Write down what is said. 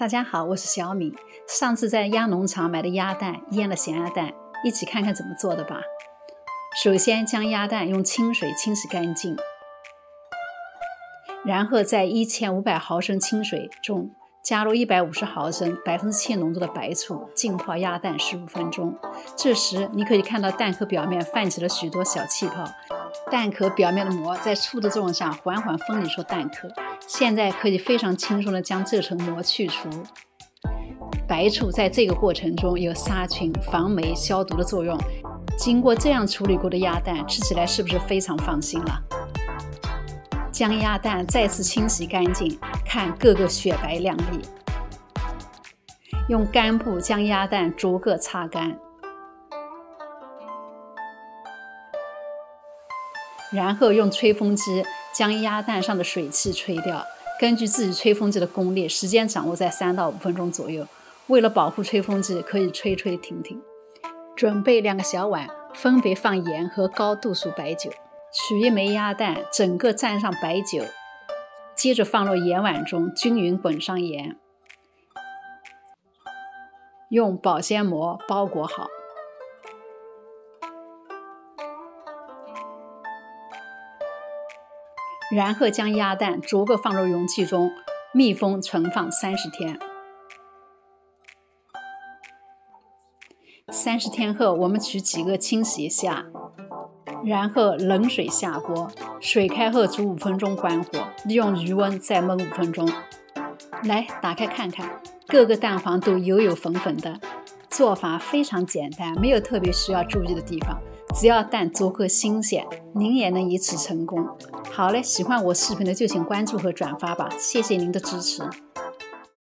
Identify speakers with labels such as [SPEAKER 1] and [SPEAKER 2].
[SPEAKER 1] 大家好，我是小敏。上次在鸭农场买的鸭蛋，腌了咸鸭蛋，一起看看怎么做的吧。首先将鸭蛋用清水清洗干净，然后在1500毫升清水中加入150毫升7%浓度的白醋，浸泡鸭蛋15分钟。这时你可以看到蛋壳表面泛起了许多小气泡，蛋壳表面的膜在醋的作用下缓缓分离出蛋壳。现在可以非常轻松地将这层膜去除。白醋在这个过程中有杀菌、防霉、消毒的作用。经过这样处理过的鸭蛋，吃起来是不是非常放心了？将鸭蛋再次清洗干净，看个个雪白亮丽。用干布将鸭蛋逐个擦干，然后用吹风机将鸭蛋上的水汽吹掉。根据自己吹风机的功力，时间掌握在3到5分钟左右。为了保护吹风机，可以吹吹停停。准备2个小碗，分别放盐和高度数白酒。取一枚鸭蛋，整个蘸上白酒，接着放入盐碗中，均匀滚上盐，用保鲜膜包裹好。然后将鸭蛋逐个放入容器中，密封存放30天。30天后，我们取几个清洗一下，然后冷水下锅，水开后煮5分钟，关火，利用余温再焖5分钟。来，打开看看，各个蛋黄都油油粉粉的。做法非常简单，没有特别需要注意的地方，只要蛋足够新鲜，您也能以此成功。好嘞，喜欢我视频的就请关注和转发吧，谢谢您的支持。